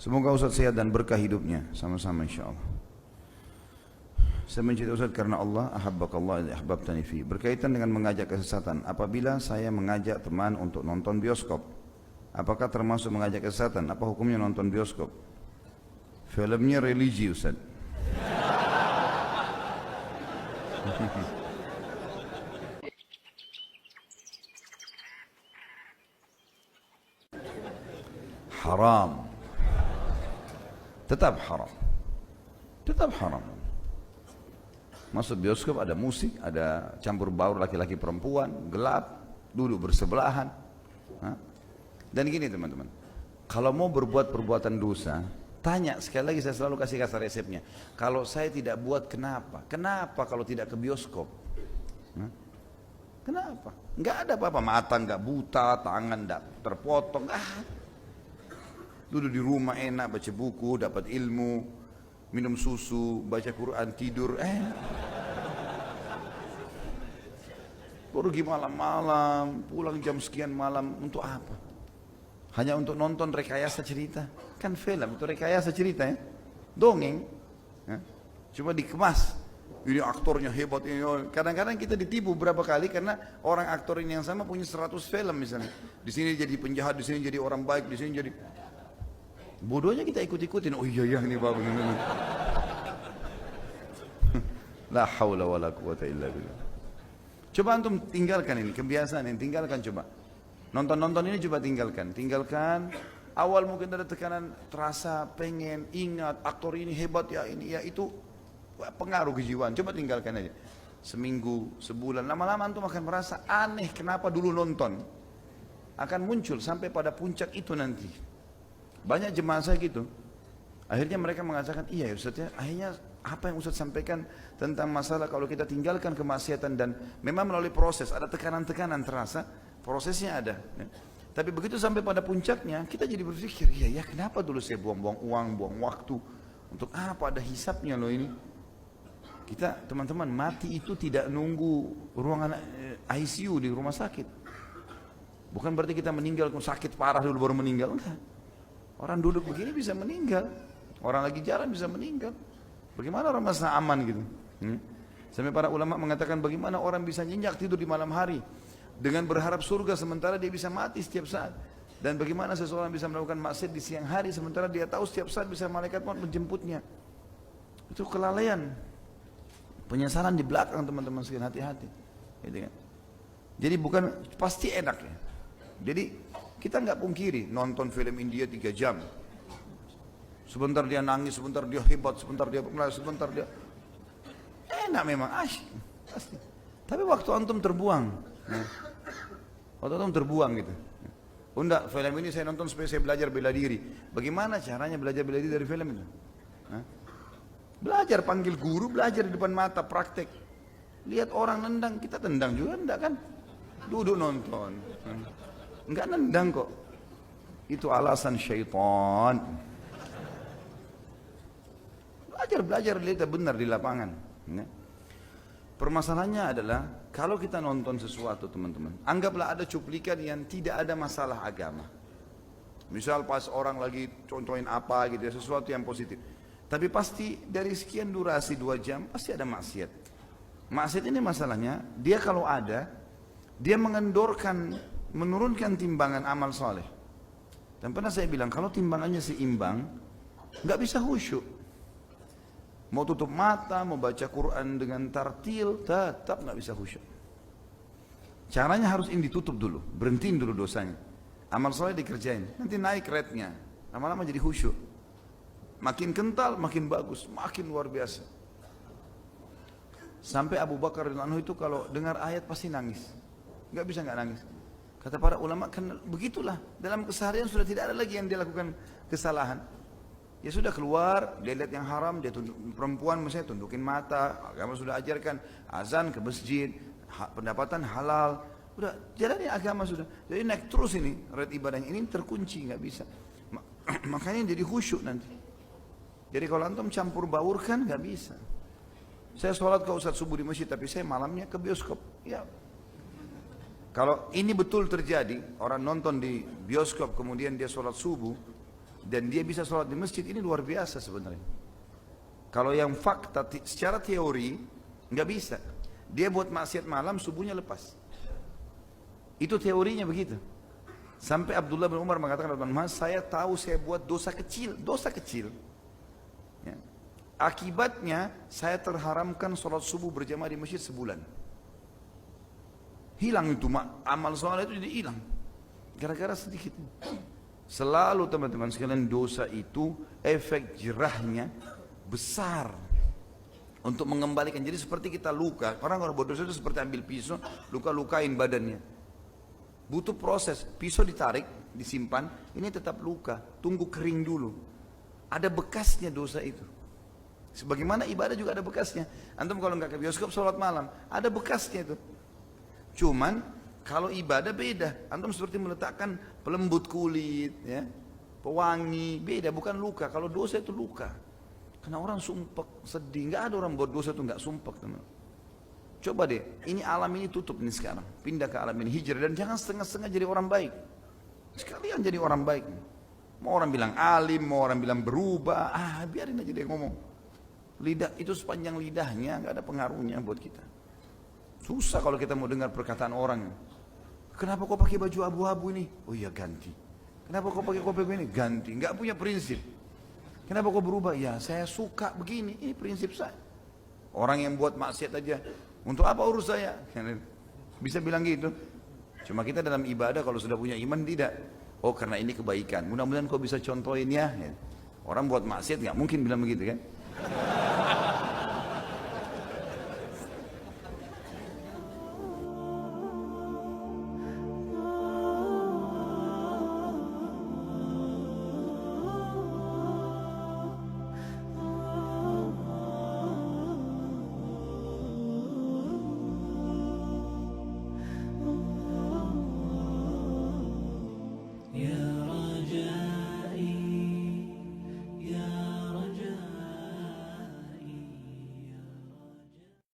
Semoga Ustaz sehat dan berkah hidupnya. Sama-sama insyaAllah. Saya mencintai Ustaz karena Allah, ahabbakallah idza ahbabtani fi. Berkaitan dengan mengajak kesesatan, apabila saya mengajak teman untuk nonton bioskop, apakah termasuk mengajak kesesatan? Apa hukumnya nonton bioskop? Filmnya religi Ustaz. Haram. Tetap haram. Tetap haram. Masuk bioskop ada musik, ada campur baur laki-laki perempuan, gelap, duduk bersebelahan. Dan gini teman-teman, kalau mau berbuat perbuatan dosa, tanya, sekali lagi saya selalu kasih kasar resepnya. Kalau saya tidak buat kenapa? Kenapa kalau tidak ke bioskop? Kenapa? Enggak ada apa-apa, mata enggak buta, tangan enggak terpotong, enggak ada. Duduk di rumah enak, baca buku, dapat ilmu, minum susu, baca Quran, tidur, pergi malam-malam, pulang jam sekian malam, untuk apa? Hanya untuk nonton rekayasa cerita. Kan film, itu rekayasa cerita ya. Dongeng. Cuma dikemas. Ini aktornya hebat ini. Kadang-kadang kita ditipu berapa kali karena orang aktor ini yang sama punya 100 film misalnya. Di sini jadi penjahat, di sini jadi orang baik, di sini jadi bodohnya kita ikut-ikutin. Oh iya ini bagus. La haula wala quwata illa billah. Coba antum tinggalkan ini kebiasaan ini, tinggalkan coba. Nonton-nonton ini coba tinggalkan. Tinggalkan. Awal mungkin ada tekanan, terasa pengen, ingat aktor ini hebat ya, ini ya itu, pengaruh kejiwaan. Coba tinggalkan aja. Seminggu, sebulan, lama-lama antum akan merasa aneh kenapa dulu nonton. Akan muncul sampai pada puncak itu nanti. Banyak jemaah saya gitu. Akhirnya mereka mengatakan, iya ya Ustaz ya, akhirnya apa yang Ustaz sampaikan tentang masalah kalau kita tinggalkan kemaksiatan dan memang melalui proses, ada tekanan-tekanan terasa, prosesnya ada. Ya. Tapi begitu sampai pada puncaknya, kita jadi berpikir, iya ya kenapa dulu saya buang-buang uang, buang waktu, untuk apa ada hisapnya loh ini. Kita teman-teman mati itu tidak nunggu ruangan ICU di rumah sakit. Bukan berarti kita meninggal sakit parah dulu baru meninggal, enggak. Orang duduk begini bisa meninggal, orang lagi jalan bisa meninggal. Bagaimana orang masa aman gitu? Sampai para ulama mengatakan bagaimana orang bisa nyenyak tidur di malam hari dengan berharap surga sementara dia bisa mati setiap saat. Dan bagaimana seseorang bisa melakukan maksiat di siang hari sementara dia tahu setiap saat bisa malaikat maut menjemputnya. Itu kelalaian. Penyesalan di belakang teman-teman sekalian, hati-hati. Gitu kan? Jadi bukan pasti enak ya. Jadi kita nggak pungkiri nonton film India 3 jam. Sebentar dia nangis, sebentar dia hebat, sebentar dia enak memang, pasti. Tapi waktu antum terbuang, waktu antum terbuang gitu. Oh enggak, film ini saya nonton supaya saya belajar bela diri. Bagaimana caranya belajar bela diri dari film itu? Belajar, panggil guru, belajar di depan mata, praktek. Lihat orang nendang, kita tendang juga enggak kan? Duduk nonton. Enggak nendang kok. Itu alasan syaitan. Belajar lihat benar di lapangan. Permasalahannya adalah kalau kita nonton sesuatu teman-teman, anggaplah ada cuplikan yang tidak ada masalah agama. Misal pas orang lagi contohin apa gitu ya, sesuatu yang positif. Tapi pasti dari sekian durasi 2 jam pasti ada maksiat. Maksiat ini masalahnya, dia kalau ada, dia menurunkan timbangan amal soleh. Dan pernah saya bilang, kalau timbangannya seimbang, nggak bisa khusyuk. Mau tutup mata, mau baca Quran dengan tartil, tetap nggak bisa khusyuk. Caranya harus ini ditutup dulu, berhentiin dulu dosanya. Amal soleh dikerjain, nanti naik rate-nya, lama-lama jadi khusyuk. Makin kental, makin bagus, makin luar biasa. Sampai Abu Bakar radhiyallahu anhu itu kalau dengar ayat pasti nangis, nggak bisa nggak nangis. Kata para ulama, kan begitulah dalam keseharian sudah tidak ada lagi yang dia lakukan kesalahan. Ya sudah keluar, dia lihat yang haram, dia tunduk, perempuan misalnya tundukin mata, agama sudah ajarkan, azan ke masjid, pendapatan halal, udah jalannya agama sudah. Jadi naik terus ini, rate ibadahnya ini terkunci, nggak bisa. Makanya jadi khusyuk nanti. Jadi kalau antum campur baurkan nggak bisa. Saya sholat ke Ustaz subuh di masjid, tapi saya malamnya ke bioskop. Ya. Kalau ini betul terjadi, orang nonton di bioskop kemudian dia sholat subuh, dan dia bisa sholat di masjid, ini luar biasa sebenarnya. Kalau yang fakta secara teori nggak bisa. Dia buat maksiat malam, subuhnya lepas. Itu teorinya begitu. Sampai Abdullah bin Umar mengatakan, Mas, saya tahu saya buat dosa kecil. Ya. Akibatnya saya terharamkan sholat subuh berjamaah di masjid sebulan. Hilang itu amal sholat itu jadi hilang. Gara-gara sedikit. Selalu teman-teman sekalian, dosa itu efek jerahnya besar untuk mengembalikan. Jadi seperti kita luka, orang kalau berdosa itu seperti ambil pisau, luka-lukain badannya. Butuh proses, pisau ditarik, disimpan, ini tetap luka, tunggu kering dulu. Ada bekasnya dosa itu. Sebagaimana ibadah juga ada bekasnya. Antum kalau nggak ke bioskop sholat malam, ada bekasnya itu. Cuman kalau ibadah beda, antum seperti meletakkan pelembut kulit, ya, pewangi, beda, bukan luka. Kalau dosa itu luka. Karena orang sumpek, sedih, nggak ada orang buat dosa itu nggak sumpek, teman. Coba deh, ini alam ini tutup nih sekarang, pindah ke alam ini, hijrah, dan jangan setengah-setengah jadi orang baik. Sekalian jadi orang baik. Mau orang bilang alim, mau orang bilang berubah, biarin aja dia ngomong. Lidah itu sepanjang lidahnya nggak ada pengaruhnya buat kita. Susah kalau kita mau dengar perkataan orang. Kenapa kau pakai baju abu-abu ini? Oh iya ganti. Kenapa kau pakai kopi ini? Ganti. Nggak punya prinsip. Kenapa kau berubah? Ya saya suka begini. Ini prinsip saya. Orang yang buat maksiat aja, untuk apa urus saya? Bisa bilang gitu. Cuma kita dalam ibadah kalau sudah punya iman tidak. Oh karena ini kebaikan. Mudah-mudahan kau bisa contohin ya. Orang buat maksiat nggak mungkin bilang begitu kan?